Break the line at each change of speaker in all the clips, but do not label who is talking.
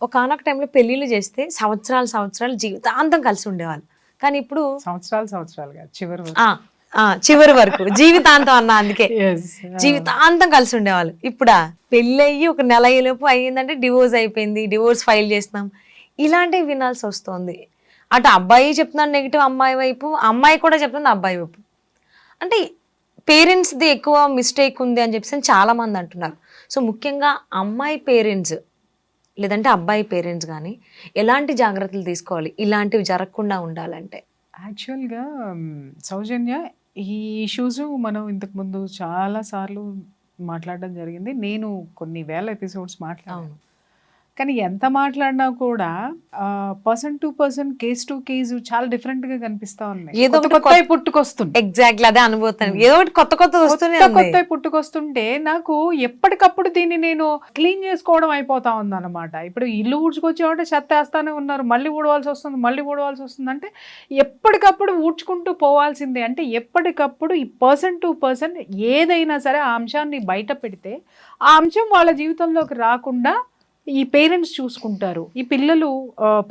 ఒకానొక టైంలో పెళ్ళిళ్ళు చేస్తే సంవత్సరాలు జీవితాంతం కలిసి ఉండేవాళ్ళు. కానీ ఇప్పుడు
సంవత్సరాలుగా
చివరి వరకు జీవితాంతం అన్న అందుకే
Yes.
జీవితాంతం కలిసి ఉండేవాళ్ళు. ఇప్పుడా పెళ్ళయ్యి ఒక నెల అయ్యేలోపు అయ్యిందంటే డివోర్స్ అయిపోయింది, డివోర్స్ ఫైల్ చేస్తున్నాం, ఇలాంటివి వినాల్సి వస్తుంది. అటు అబ్బాయి చెప్తున్నాడు నెగిటివ్ అమ్మాయి వైపు, అమ్మాయి కూడా చెప్తుంది అబ్బాయి వైపు. అంటే పేరెంట్స్ది ఎక్కువ మిస్టేక్ ఉంది అని చెప్పేసి చాలా మంది అంటున్నారు. సో ముఖ్యంగా అమ్మాయి పేరెంట్స్ లేదంటే అబ్బాయి పేరెంట్స్ కానీ ఎలాంటి జాగ్రత్తలు తీసుకోవాలి ఇలాంటివి జరగకుండా ఉండాలంటే?
యాక్చువల్గా సౌజన్య, ఈ ఇష్యూస్ మనం ఇంతకు ముందు చాలా సార్లు మాట్లాడడం జరిగింది. నేను కొన్ని వేల ఎపిసోడ్స్ మాట్లాడాను. కానీ ఎంత మాట్లాడినా కూడా person to person, case to case చాలా డిఫరెంట్ గా కనిపిస్తా ఉన్నాయి.
ఏదో
కొత్త పుట్టుకొస్తుంది.
ఎగ్జాక్ట్లీ అదే అనుభూతాను. ఏదో ఒకటి కొత్త
కొత్త పుట్టుకొస్తుంటే నాకు ఎప్పటికప్పుడు దీన్ని నేను క్లీన్ చేసుకోవడం అయిపోతా ఉంది అనమాట. ఇప్పుడు ఇల్లు ఊడ్చుకొచ్చేవాటే చెత్త వేస్తానే ఉన్నారు, మళ్ళీ ఊడవాల్సి వస్తుంది అంటే ఎప్పటికప్పుడు ఊడ్చుకుంటూ పోవాల్సిందే. అంటే ఎప్పటికప్పుడు ఈ పర్సన్ టు పర్సన్ ఏదైనా సరే ఆ అంశాన్ని బయట పెడితే ఆ అంశం వాళ్ళ జీవితంలోకి రాకుండా ఈ పేరెంట్స్ చూసుకుంటారు, ఈ పిల్లలు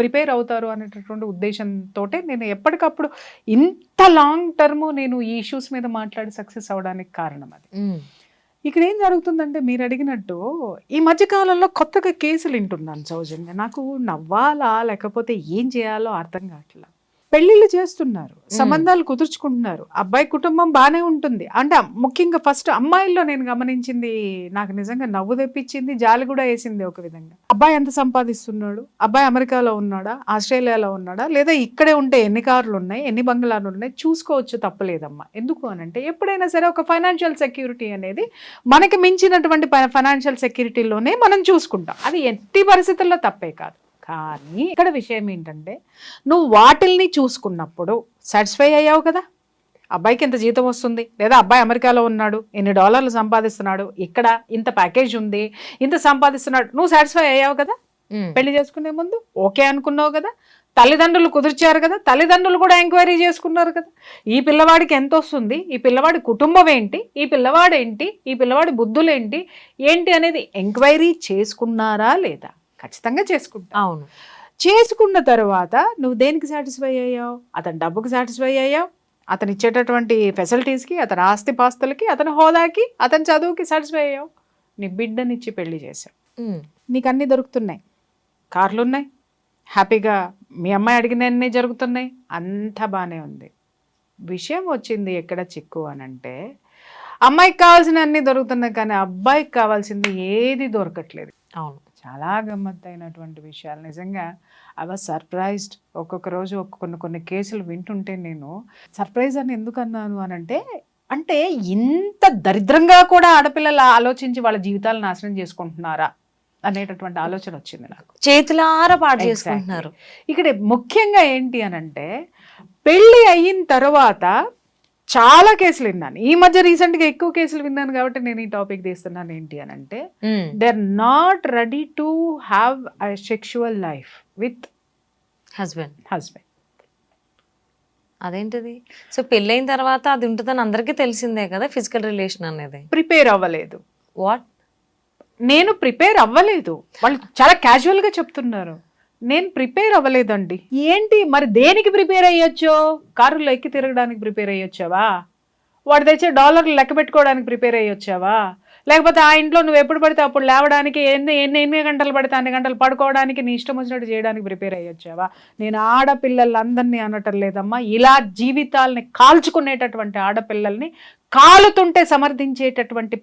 ప్రిపేర్ అవుతారు అనేటటువంటి ఉద్దేశంతో నేను ఎప్పటికప్పుడు ఇంత లాంగ్ టర్మ్ నేను ఈ ఇష్యూస్ మీద మాట్లాడి సక్సెస్ అవడానికి కారణం అది. ఇక్కడ ఏం జరుగుతుందంటే మీరు అడిగినట్టు ఈ మధ్యకాలంలో కొత్తగా కేసులు వింటున్నాను సౌజన్య. నాకు నవ్వాలా లేకపోతే ఏం చేయాలో అర్థం కావట్లా. పెళ్లిళ్ళు చేస్తున్నారు, సంబంధాలు కుదుర్చుకుంటున్నారు, అబ్బాయి కుటుంబం బాగానే ఉంటుంది. అంటే ముఖ్యంగా ఫస్ట్ అమ్మాయిల్లో నేను గమనించింది, నాకు నిజంగా నవ్వు తెప్పించింది, జాలి కూడా వేసింది ఒక విధంగా. అబ్బాయి ఎంత సంపాదిస్తున్నాడు, అబ్బాయి అమెరికాలో ఉన్నాడా, ఆస్ట్రేలియాలో ఉన్నాడా, లేదా ఇక్కడే ఉంటే ఎన్ని కార్లు ఉన్నాయి, ఎన్ని బంగ్లాలు ఉన్నాయి, చూసుకోవచ్చు, తప్పలేదమ్మా. ఎందుకు అనంటే ఎప్పుడైనా సరే ఒక ఫైనాన్షియల్ సెక్యూరిటీ అనేది మనకి మించినటువంటి ఫైనాన్షియల్ సెక్యూరిటీలోనే మనం చూసుకుంటాం. అది ఎట్టి పరిస్థితుల్లో తప్పే కాదు. కానీ ఇక్కడ విషయం ఏంటంటే నువ్వు వాటిల్ని చూసుకున్నప్పుడు సాటిస్ఫై అయ్యావు కదా. అబ్బాయికి ఇంత జీతం వస్తుంది, లేదా అబ్బాయి అమెరికాలో ఉన్నాడు, ఎన్ని డాలర్లు సంపాదిస్తున్నాడు, ఇక్కడ ఇంత ప్యాకేజ్ ఉంది, ఇంత సంపాదిస్తున్నాడు, నువ్వు సాటిస్ఫై అయ్యావు కదా. పెళ్లి చేసుకునే ముందు ఓకే అనుకున్నావు కదా, తల్లిదండ్రులు కుదిర్చారు కదా, తల్లిదండ్రులు కూడా ఎంక్వైరీ చేసుకున్నారు కదా, ఈ పిల్లవాడికి ఎంత వస్తుంది, ఈ పిల్లవాడి కుటుంబం ఏంటి, ఈ పిల్లవాడు ఏంటి, ఈ పిల్లవాడి బుద్ధులు ఏంటి ఏంటి అనేది ఎంక్వైరీ చేసుకున్నారా లేదా? ఖచ్చితంగా చేసుకుంటా.
అవును.
చేసుకున్న తర్వాత నువ్వు దేనికి సాటిస్ఫై అయ్యావు? అతని డబ్బుకి సాటిస్ఫై అయ్యావు, అతను ఇచ్చేటటువంటి ఫెసిలిటీస్కి, అతని ఆస్తిపాస్తులకి, అతని హోదాకి, అతని చదువుకి సాటిస్ఫై అయ్యావు. నీ బిడ్డనిచ్చి పెళ్లి చేసావు, నీకు అన్నీ దొరుకుతున్నాయి, కార్లు ఉన్నాయి, హ్యాపీగా మీ అమ్మాయి అడిగినన్నీ జరుగుతున్నాయి, అంతా బాగానే ఉంది. విషయం వచ్చింది ఎక్కడ చిక్కు అనంటే అమ్మాయికి కావాల్సిన అన్నీ దొరుకుతున్నాయి కానీ అబ్బాయికి కావాల్సింది ఏది దొరకట్లేదు.
అవును,
చాలా గమ్మత్తైనటువంటి విషయాలు. నిజంగా ఐ వాజ్ సర్ప్రైజ్డ్. ఒక్కొక్క రోజు కొన్ని కేసులు వింటుంటే నేను సర్ప్రైజ్ అని ఎందుకు అన్నాను అనంటే, అంటే ఇంత దరిద్రంగా కూడా ఆడపిల్లలు ఆలోచించి వాళ్ళ జీవితాలు నాశనం చేసుకుంటున్నారా అనేటటువంటి ఆలోచన వచ్చింది నాకు.
చేతులారా పాడు చేసుకుంటున్నారు.
ఇక్కడ ముఖ్యంగా ఏంటి అనంటే పెళ్ళి అయిన తర్వాత చాలా కేసులు విన్నాను. ఈ మధ్య రీసెంట్ గా ఎక్కువ కేసులు విన్నాను కాబట్టి నేను ఈ టాపిక్ తీస్తున్నాను. ఏంటి అని అంటే they are not ready to have a sexual life with husband.
అదేంటిది? సో పెళ్ళైన తర్వాత అది ఉంటుందని అందరికీ తెలిసిందే కదా, ఫిజికల్ రిలేషన్ అనేది.
ప్రిపేర్ అవ్వలేదు.
వాట్?
నేను ప్రిపేర్ అవ్వలేదు, వాళ్ళు చాలా క్యాజువల్ గా చెప్తున్నారు. నేను ప్రిపేర్ అవ్వలేదండి. ఏంటి మరి దేనికి ప్రిపేర్ అయ్యొచ్చో? కారులో ఎక్కి తిరగడానికి ప్రిపేర్ అయ్యొచ్చావా? వాడు తెచ్చే డాలర్లు లెక్క పెట్టుకోవడానికి ప్రిపేర్ అయ్యొచ్చావా? లేకపోతే ఆ ఇంట్లో నువ్వు ఎప్పుడు పడితే అప్పుడు లేవడానికి, ఎన్ని గంటలు పడితే అన్ని గంటలు పడుకోవడానికి, నీ ఇష్టం వచ్చినట్టు చేయడానికి ప్రిపేర్ అయ్యొచ్చావా? నేను ఆడపిల్లలందరినీ అనటం లేదమ్మా, ఇలా జీవితాలని కాల్చుకునేటటువంటి ఆడపిల్లల్ని కాలుతుంటే సమర్థించేటటువంటి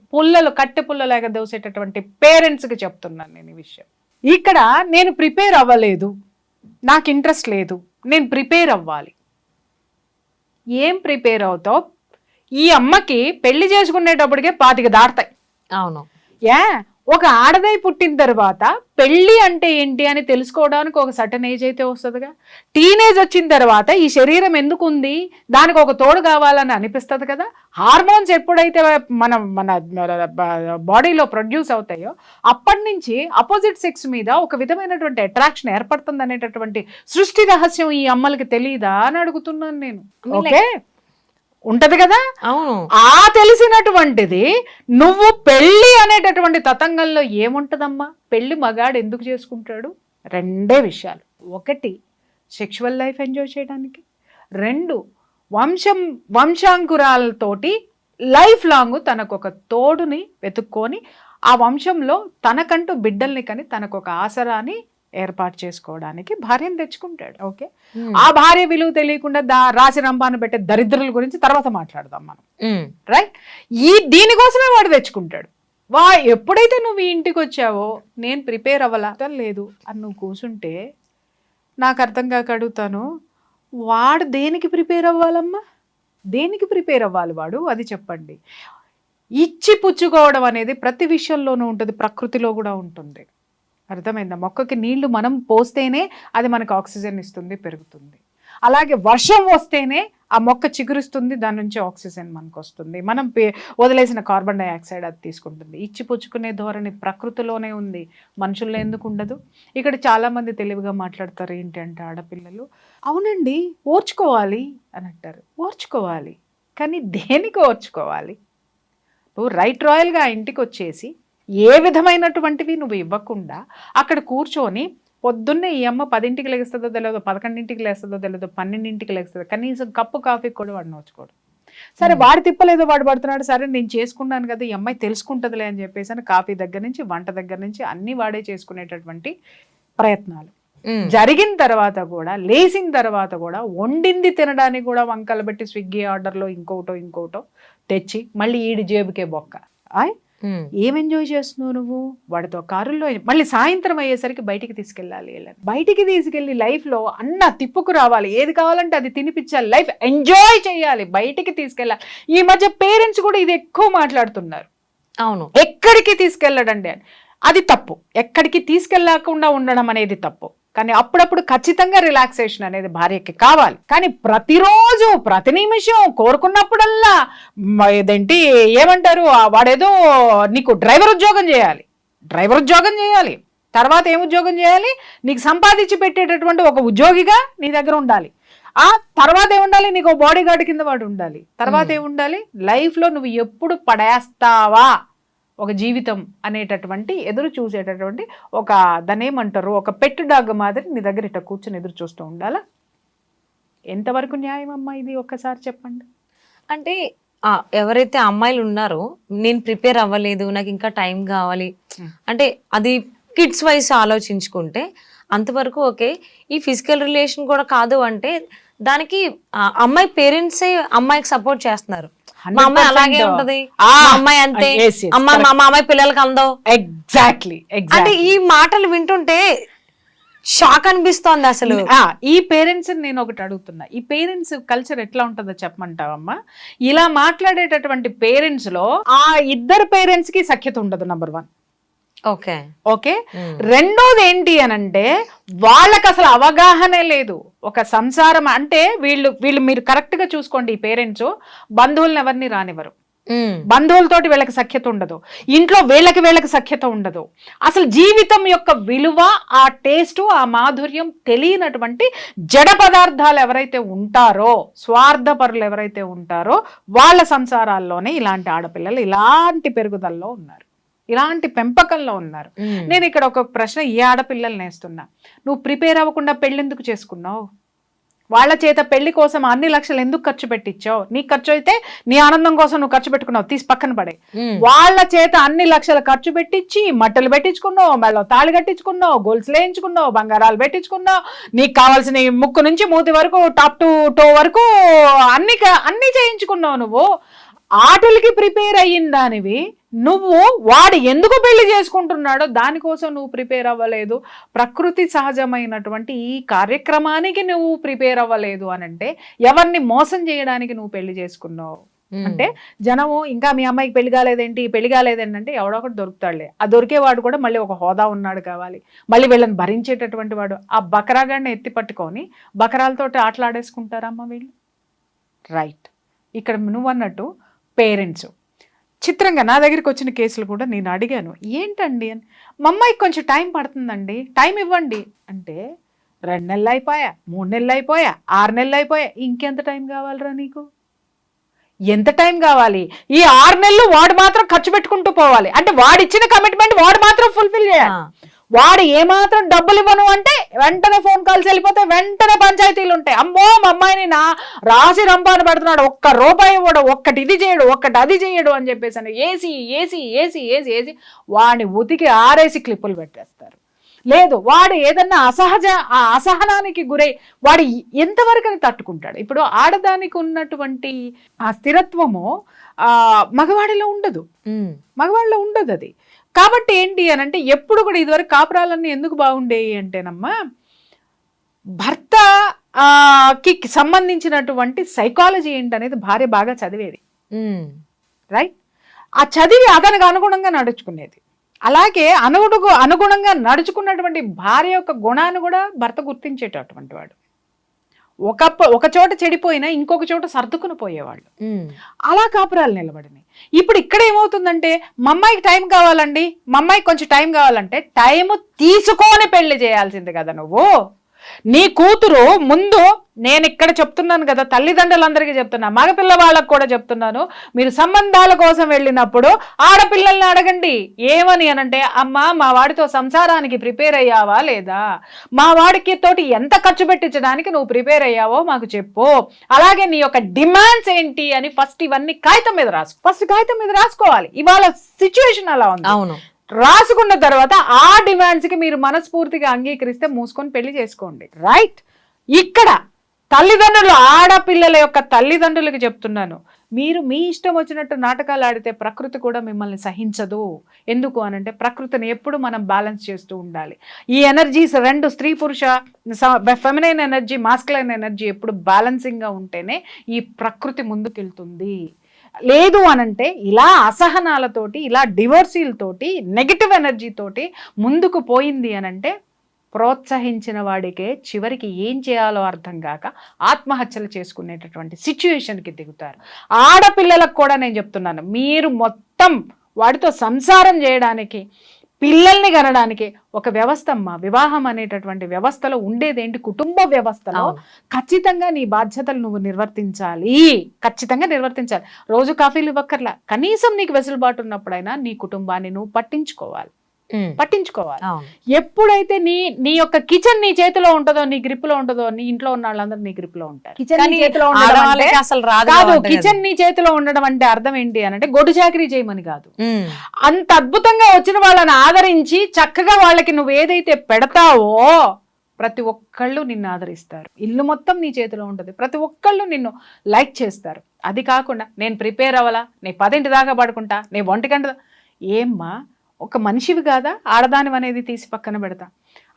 కట్టె పుల్లలాగా దోసేటటువంటి పేరెంట్స్కి చెప్తున్నాను నేను ఈ విషయం. ఇక్కడ నేను ప్రిపేర్ అవ్వలేదు, నాకు ఇంట్రెస్ట్ లేదు, నేను ప్రిపేర్ అవ్వాలి. ఏం ప్రిపేర్ అవుతావు? ఈ అమ్మకి పెళ్లి చేసుకునేటప్పటికే 25 దాటుతాయి.
అవును.
ఒక ఆడదై పుట్టిన తర్వాత పెళ్లి అంటే ఏంటి అని తెలుసుకోవడానికి ఒక సర్టన్ ఏజ్ అయితే వస్తుందిగా. టీనేజ్ వచ్చిన తర్వాత ఈ శరీరం ఎందుకు ఉంది, దానికి ఒక తోడు కావాలని అనిపిస్తుంది కదా. హార్మోన్స్ ఎప్పుడైతే మన బాడీలో ప్రొడ్యూస్ అవుతాయో అప్పటి నుంచి అపోజిట్ సెక్స్ మీద ఒక విధమైనటువంటి అట్రాక్షన్ ఏర్పడుతుంది అనేటటువంటి సృష్టి రహస్యం ఈ అమ్మలకి తెలియదా అని అడుగుతున్నాను నేను. ఓకే, ఉంటది కదా.
అవును.
ఆ తెలిసినటువంటిది నువ్వు పెళ్లి అనేటటువంటి తతంగంలో ఏముంటదమ్మా? పెళ్లి మగాడు ఎందుకు చేసుకుంటాడు? రెండే విషయాలు. ఒకటి సెక్షువల్ లైఫ్ ఎంజాయ్ చేయడానికి, రెండు వంశాంకురాలతోటి లైఫ్ లాంగ్ తనకు ఒక తోడుని వెతుక్కొని ఆ వంశంలో తనకంటూ బిడ్డల్ని కానీ తనకు ఒక ఆసరాని ఏర్పాటు చేసుకోవడానికి భార్యను తెచ్చుకుంటాడు. ఓకే, ఆ భార్య విలువ తెలియకుండా రాసి రంపాను పెట్టే దరిద్రుల గురించి తర్వాత మాట్లాడదాం మనం. రైట్, దీనికోసమే వాడు తెచ్చుకుంటాడు. ఎప్పుడైతే నువ్వు ఈ ఇంటికి వచ్చావో నేను ప్రిపేర్ అవ్వలా లేదు అని నువ్వు కూర్చుంటే నాకు అర్థం కాక అడుగుతాను, వాడు దేనికి ప్రిపేర్ అవ్వాలమ్మా? దేనికి ప్రిపేర్ అవ్వాలి వాడు? అది చెప్పండి. ఇచ్చి పుచ్చుకోవడం అనేది ప్రతి విషయంలోనూ ఉంటుంది, ప్రకృతిలో కూడా ఉంటుంది. అర్థమైందా? మొక్కకి నీళ్లు మనం పోస్తేనే అది మనకు ఆక్సిజన్ ఇస్తుంది, పెరుగుతుంది. అలాగే వర్షం వస్తేనే ఆ మొక్క చిగురిస్తుంది, దాని నుంచి ఆక్సిజన్ మనకు వస్తుంది. మనం వదిలేసిన కార్బన్ డైఆక్సైడ్ అది తీసుకుంటుంది. ఇచ్చి పుచ్చుకునే ధోరణి ప్రకృతిలోనే ఉంది, మనుషుల్లో ఎందుకు ఉండదు? ఇక్కడ చాలామంది తెలివిగా మాట్లాడతారు ఏంటంటే ఆడపిల్లలు, అవునండి ఓర్చుకోవాలి అని అంటారు. ఓర్చుకోవాలి, కానీ దేనికి ఓర్చుకోవాలి? నువ్వు రైట్ రాయల్గా ఇంటికి వచ్చేసి ఏ విధమైనటువంటివి నువ్వు ఇవ్వకుండా అక్కడ కూర్చొని పొద్దున్నే ఈ అమ్మ 10ంటికి లేస్తుందో తెలియదు, 11ంటికి లేస్తుందో తెలియదు, 12ంటికి లేస్తుందో, కనీసం కప్పు కాఫీ కూడా వాడు నోచుకోడు. సరే వాడు తిప్పలేదో వాడు పడుతున్నాడు, సరే నేను చేసుకున్నాను కదా ఈ అమ్మాయి తెలుసుకుంటుందిలే అని చెప్పేసి అని కాఫీ దగ్గర నుంచి వంట దగ్గర నుంచి అన్ని వాడే చేసుకునేటటువంటి ప్రయత్నాలు జరిగిన తర్వాత కూడా, లేచిన తర్వాత కూడా వండింది తినడానికి కూడా వంకలు పెట్టి స్విగ్గీ ఆర్డర్లో ఇంకోటో తెచ్చి మళ్ళీ ఈడి జేబుకే బొక్క. ఏం ఎంజాయ్ చేస్తున్నావు నువ్వు? వాడితో కారుల్లో మళ్ళీ సాయంత్రం అయ్యేసరికి బయటికి తీసుకెళ్ళాలి. బయటికి తీసుకెళ్ళి లైఫ్లో అన్న తిప్పుకు రావాలి, ఏది కావాలంటే అది తినిపించాలి, లైఫ్ ఎంజాయ్ చేయాలి, బయటికి తీసుకెళ్ళాలి. ఈ మధ్య పేరెంట్స్ కూడా ఇది ఎక్కువ మాట్లాడుతున్నారు. అవును, ఎక్కడికి తీసుకెళ్ళడండి అని. అది తప్పు. ఎక్కడికి తీసుకెళ్ళకుండా ఉండడం అనేది తప్పు. కానీ అప్పుడప్పుడు ఖచ్చితంగా రిలాక్సేషన్ అనేది భార్యకి కావాలి. కానీ ప్రతిరోజు ప్రతి నిమిషం కోరుకున్నప్పుడల్లా ఇదేంటి ఏమంటారు, వాడేదో నీకు డ్రైవర్ ఉద్యోగం చేయాలి, తర్వాత ఏం ఉద్యోగం చేయాలి, నీకు సంపాదించి పెట్టేటటువంటి ఒక ఉద్యోగిగా నీ దగ్గర ఉండాలి. ఆ తర్వాత ఏముండాలి, నీకు బాడీ గార్డ్ కింద వాడు ఉండాలి. తర్వాత ఏముండాలి, లైఫ్లో నువ్వు ఎప్పుడు పడేస్తావా ఒక జీవితం అనేటటువంటి ఎదురు చూసేటటువంటి ఒక దాన్ని ఏమంటారు, ఒక పెట్ డాగ్ మాదిరి నీ దగ్గర ఇట్లా కూర్చొని ఎదురు చూస్తూ ఉండాలా? ఎంతవరకు న్యాయం అమ్మా ఇది? ఒక్కసారి చెప్పండి.
అంటే ఎవరైతే అమ్మాయిలు ఉన్నారో నేను ప్రిపేర్ అవ్వలేదు, నాకు ఇంకా టైం కావాలి అంటే అది కిడ్స్ వైస్ ఆలోచించుకుంటే అంతవరకు ఓకే. ఈ ఫిజికల్ రిలేషన్ కూడా కాదు అంటే దానికి అమ్మాయి పేరెంట్సే అమ్మాయికి సపోర్ట్ చేస్తున్నారు. మా అమ్మాయి అలాగే ఉంటది, మా అమ్మాయి అంతే, మా అమ్మాయి పిల్లలకి అందవు.
ఎగ్జాక్ట్లీ.
అంటే ఈ మాటలు వింటుంటే షాక్ అనిపిస్తోంది అసలు.
ఈ పేరెంట్స్ నేను ఒకటి అడుగుతున్నా, ఈ పేరెంట్స్ కల్చర్ ఎట్లా ఉంటుందో చెప్పమంటావమ్మా? ఇలా మాట్లాడేటటువంటి పేరెంట్స్ లో ఆ ఇద్దరు పేరెంట్స్ కి సఖ్యత ఉండదు, నంబర్ 1. ఓకే. రెండోది ఏంటి అనంటే వాళ్ళకి అసలు అవగాహనే లేదు. ఒక సంసారం అంటే వీళ్ళు మీరు కరెక్ట్ గా చూసుకోండి, ఈ పేరెంట్స్ బంధువులను ఎవరిని రానివ్వరు, బంధువులతోటి వీళ్ళకి సఖ్యత ఉండదు, ఇంట్లో వీళ్ళకి సఖ్యత ఉండదు. అసలు జీవితం యొక్క విలువ, ఆ టేస్ట్, ఆ మాధుర్యం తెలియనటువంటి జడ పదార్థాలు ఎవరైతే ఉంటారో, స్వార్థపరులు ఎవరైతే ఉంటారో వాళ్ళ సంసారాల్లోనే ఇలాంటి ఆడపిల్లలు ఇలాంటి పెరుగుదలలో ఉన్నారు, ఇలాంటి పెంపకంలో ఉన్నారు. నేను ఇక్కడ ఒక ప్రశ్న ఈ ఆడపిల్లల్ని వేస్తున్నా, నువ్వు ప్రిపేర్ అవ్వకుండా పెళ్ళెందుకు చేసుకున్నావు? వాళ్ళ చేత పెళ్లి కోసం అన్ని లక్షలు ఎందుకు ఖర్చు పెట్టించావు? నీ ఖర్చు అయితే నీ ఆనందం కోసం నువ్వు ఖర్చు పెట్టుకున్నావు, తీసి పక్కన పడే. వాళ్ళ చేత అన్ని లక్షలు ఖర్చు పెట్టించి మట్టలు పెట్టించుకున్నావు, మెళ్ళ తాళి కట్టించుకున్నావు, గొలుసులు వేయించుకున్నావు, బంగారాలు పెట్టించుకున్నావు, నీకు కావాల్సిన ముక్కు నుంచి మూతి వరకు టాప్ టు టో వరకు అన్ని చేయించుకున్నావు. నువ్వు ఆటలకి ప్రిపేర్ అయ్యిన దానివి, నువ్వు వాడు ఎందుకు పెళ్లి చేసుకుంటున్నాడో దానికోసం నువ్వు ప్రిపేర్ అవ్వలేదు. ప్రకృతి సహజమైనటువంటి ఈ కార్యక్రమానికి నువ్వు ప్రిపేర్ అవ్వలేదు అని అంటే ఎవరిని మోసం చేయడానికి నువ్వు పెళ్లి చేసుకున్నావు అంటే జనము ఇంకా మీ అమ్మాయికి పెళ్లి కాలేదేంటి అంటే ఎవడో ఒకటి దొరుకుతాడులే. ఆ దొరికేవాడు కూడా మళ్ళీ ఒక హోదా ఉన్నాడు కావాలి, మళ్ళీ వీళ్ళని భరించేటటువంటి వాడు. ఆ బకరాగాడిని ఎత్తి పట్టుకొని బకరాలతోటి ఆటలాడేసుకుంటారమ్మా వీళ్ళు. రైట్. ఇక్కడ నువ్వు అన్నట్టు పేరెంట్స్ చిత్రంగా నా దగ్గరికి వచ్చిన కేసులు కూడా నేను అడిగాను, ఏంటండి అని. మా అమ్మాయికి కొంచెం టైం పడుతుందండి, టైం ఇవ్వండి అంటే 2 నెలలు అయిపోయా, 3 నెలలు అయిపోయా, 6 నెలలు అయిపోయా, ఇంకెంత టైం కావాలరా నీకు? ఎంత టైం కావాలి? ఈ 6 నెలలు వాడు మాత్రం ఖర్చు పెట్టుకుంటూ పోవాలి అంటే వాడిచ్చిన కమిట్మెంట్ వాడు మాత్రం ఫుల్ఫిల్ చేయాలి. వాడు ఏమాత్రం డబ్బులు ఇవ్వను అంటే వెంటనే ఫోన్ కాల్స్ వెళ్ళిపోతే వెంటనే పంచాయతీలు ఉంటాయి. అమ్మో మా అమ్మాయిని నా రాసి రంపాను పెడుతున్నాడు, ఒక్క రూపాయి ఇవ్వడు, ఒక్కటి ఇది చేయడు, ఒక్కటి అది చేయడు అని చెప్పేసి అని ఏసి ఏసి ఏసి ఏసి ఏసి వాడిని ఉతికి ఆరేసి క్లిప్పులు పెట్టేస్తారు. లేదు వాడు ఏదన్నా అసహనానికి గురై వాడు ఎంతవరకు తట్టుకుంటాడు? ఇప్పుడు ఆడదానికి ఉన్నటువంటి ఆ స్థిరత్వము మగవాడిలో ఉండదు, మగవాడిలో ఉండదు అది. కాబట్టి ఏంటి అని అంటే ఎప్పుడు కూడా ఇదివరకు కాపురాలన్నీ ఎందుకు బాగుండేవి అంటేనమ్మా, భర్త కి సంబంధించినటువంటి సైకాలజీ ఏంటనేది భార్య బాగా చదివేది, రైట్? ఆ చదివి అతనికి అనుగుణంగా నడుచుకునేది. అలాగే అనుగుణంగా నడుచుకున్నటువంటి భార్య యొక్క గుణాన్ని కూడా భర్త గుర్తించేటటువంటి వాడు. ఒక చోట చెడిపోయినా ఇంకొక చోట సర్దుకుని పోయేవాళ్ళు. అలా కాపురాలు నిలబడినాయి. ఇప్పుడు ఇక్కడ ఏమవుతుందంటే, మా అమ్మాయికి టైం కావాలండి, మా అమ్మాయికి కొంచెం టైం కావాలంటే టైం తీసుకొని పెళ్లి చేయాల్సింది కదా నువ్వు. నీ కూతురు ముందు, నేను ఇక్కడ చెప్తున్నాను కదా, తల్లిదండ్రులందరికీ చెప్తున్నా, మగపిల్ల వాళ్ళకు కూడా చెప్తున్నాను, మీరు సంబంధాల కోసం వెళ్ళినప్పుడు ఆడపిల్లల్ని అడగండి. ఏమని అనంటే, అమ్మా మా వాడితో సంసారానికి ప్రిపేర్ అయ్యావా లేదా, మా వాడికి తోటి ఎంత ఖర్చు పెట్టించడానికి నువ్వు ప్రిపేర్ అయ్యావో మాకు చెప్పు, అలాగే నీ యొక్క డిమాండ్స్ ఏంటి అని ఫస్ట్ ఇవన్నీ కాగితం మీద రాసుకోవాలి. ఇవాళ సిచ్యువేషన్ అలా ఉంది.
అవును,
రాసుకున్న తర్వాత ఆ డిమాండ్స్ కి మీరు మనస్ఫూర్తిగా అంగీకరిస్తే మూసుకొని పెళ్లి చేసుకోండి, రైట్? ఇక్కడ తల్లిదండ్రులు, ఆడపిల్లల యొక్క తల్లిదండ్రులకి చెప్తున్నాను, మీరు మీ ఇష్టం వచ్చినట్టు నాటకాలు ఆడితే ప్రకృతి కూడా మిమ్మల్ని సహించదు. ఎందుకు అనంటే, ప్రకృతిని ఎప్పుడు మనం బ్యాలెన్స్ చేస్తూ ఉండాలి. ఈ ఎనర్జీస్ రెండు, స్త్రీ పురుష, ఫెమినైన్ ఎనర్జీ, మాస్కులైన్ ఎనర్జీ ఎప్పుడు బ్యాలెన్సింగ్ గా ఉంటేనే ఈ ప్రకృతి ముందుకెళ్తుంది. లేదు అనంటే ఇలా అసహనాలతోటి, ఇలా డివోర్సీలతోటి, నెగిటివ్ ఎనర్జీ తోటి ముందుకు పోయింది అనంటే, ప్రోత్సహించిన వాడికే చివరికి ఏం చేయాలో అర్థం కాక ఆత్మహత్యలు చేసుకునేటటువంటి సిచ్యువేషన్కి దిగుతారు. ఆడపిల్లలకు కూడా నేను చెప్తున్నాను, మీరు మొత్తం వాడితో సంసారం చేయడానికి, పిల్లల్ని కనడానికి ఒక వ్యవస్థ అమ్మా. వివాహం అనేటటువంటి వ్యవస్థలో ఉండేదేంటి? కుటుంబ వ్యవస్థలో ఖచ్చితంగా నీ బాధ్యతలు నువ్వు నిర్వర్తించాలి, ఖచ్చితంగా నిర్వర్తించాలి. రోజు కాఫీలు ఇవ్వక్కర్లా, కనీసం నీకు వెసులుబాటు ఉన్నప్పుడైనా నీ కుటుంబాన్ని నువ్వు పట్టించుకోవాలి. ఎప్పుడైతే నీ యొక్క కిచెన్ నీ చేతిలో ఉంటుందో, నీ గ్రిప్ లో ఉంటుందో, నీ ఇంట్లో ఉన్న వాళ్ళందరూ నీ గ్రిప్ లో ఉంటారు. కిచెన్ నీ చేతిలో కాదు, కిచెన్ నీ చేతిలో ఉండడం అంటే అర్థం ఏంటి అని అంటే, గొడ్డు చాకరీ చేయమని కాదు. అంత అద్భుతంగా వచ్చిన వాళ్ళని ఆదరించి చక్కగా వాళ్ళకి నువ్వు ఏదైతే పెడతావో ప్రతి ఒక్కళ్ళు నిన్ను ఆదరిస్తారు. ఇల్లు మొత్తం నీ చేతిలో ఉంటుంది, ప్రతి ఒక్కళ్ళు నిన్ను లైక్ చేస్తారు. అది కాకుండా నేను ప్రిపేర్ అవ్వాలా, నేను 10 దాకా పడుకుంటా, నేను 1 గంట, ఏమ్మా ఒక మనిషివి కాదా? ఆడదాని అనేది తీసి పక్కన పెడతా.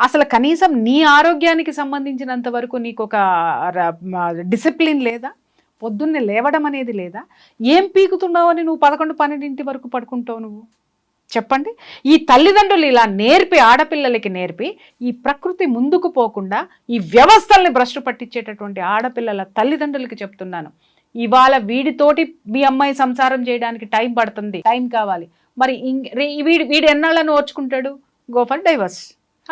అసలు కనీసం నీ ఆరోగ్యానికి సంబంధించినంత వరకు నీకు ఒక డిసిప్లిన్ లేదా? పొద్దున్నే లేవడం అనేది లేదా? ఏం పీకుతున్నావు అని నువ్వు 11-12 వరకు పడుకుంటావు నువ్వు? చెప్పండి. ఈ తల్లిదండ్రులు ఇలా నేర్పి, ఆడపిల్లలకి నేర్పి, ఈ ప్రకృతి ముందుకు పోకుండా ఈ వ్యవస్థల్ని భ్రష్టు పట్టించేటటువంటి ఆడపిల్లల తల్లిదండ్రులకి చెప్తున్నాను, ఇవాళ వీడితోటి మీ అమ్మాయి సంసారం చేయడానికి టైం పడుతుంది, టైం కావాలి. మరి వీడు ఎన్నాళ్ళని ఓర్చుకుంటాడు? గో ఫర్ డైవర్స్,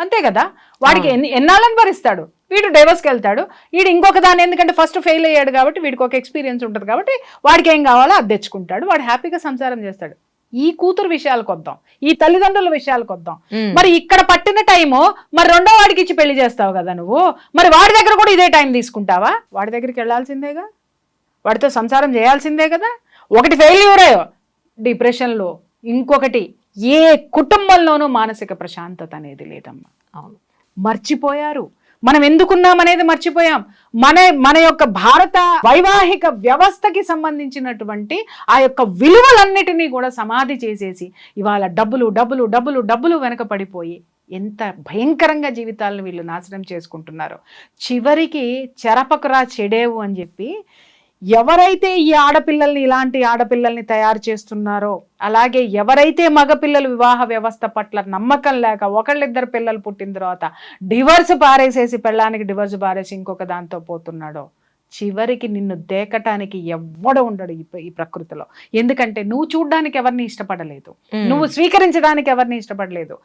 అంతే కదా. వాడికి ఎన్నాళ్ళని భరిస్తాడు? వీడు డైవర్స్కి వెళ్తాడు. వీడు ఇంకొక దాన్ని, ఎందుకంటే ఫస్ట్ ఫెయిల్ అయ్యాడు కాబట్టి వీడికి ఒక ఎక్స్పీరియన్స్ ఉంటుంది కాబట్టి వాడికి ఏం కావాలో అది తెచ్చుకుంటాడు, వాడు హ్యాపీగా సంసారం చేస్తాడు. ఈ కూతురు విషయాలకు వద్దాం, ఈ తల్లిదండ్రుల విషయాలకు వద్దాం. మరి ఇక్కడ పట్టిన టైము మరి రెండో వాడికి ఇచ్చి పెళ్లి చేస్తావు కదా నువ్వు, మరి వాడి దగ్గర కూడా ఇదే టైం తీసుకుంటావా? వాడి దగ్గరికి వెళ్ళాల్సిందేగా, వాడితో సంసారం చేయాల్సిందే కదా. ఒకటి ఫెయిల్యూర్ డిప్రెషన్లో, ఇంకొకటి ఏ కుటుంబంలోనూ మానసిక ప్రశాంతత అనేది లేదమ్మా. అవును, మర్చిపోయారు. మనం ఎందుకున్నామనేది మర్చిపోయాం. మన యొక్క భారత వైవాహిక వ్యవస్థకి సంబంధించినటువంటి ఆ యొక్క విలువలన్నిటినీ కూడా సమాధి చేసేసి ఇవాళ డబ్బులు డబ్బులు డబ్బులు డబ్బులు వెనక పడిపోయి ఎంత భయంకరంగా జీవితాలను వీళ్ళు నాశనం చేసుకుంటున్నారు. చివరికి చెరపకురా చెడేవు అని చెప్పి ఎవరైతే ఈ ఆడపిల్లల్ని, ఇలాంటి ఆడపిల్లల్ని తయారు చేస్తున్నారో, అలాగే ఎవరైతే మగపిల్లలు వివాహ వ్యవస్థ పట్ల నమ్మకం లేక ఒకళ్ళిద్దరు పిల్లలు పుట్టిన తర్వాత డివర్స్ పారేసేసి, పెళ్ళానికి డివర్స్ పారేసి ఇంకొక దాంతో పోతున్నాడో, చివరికి నిన్ను దేకటానికి ఎవ్వడు ఉండడు ఈ ప్రకృతిలో. ఎందుకంటే నువ్వు చూడ్డానికి ఎవరిని ఇష్టపడలేదు, నువ్వు స్వీకరించడానికి ఎవరిని ఇష్టపడలేదు.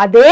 అదే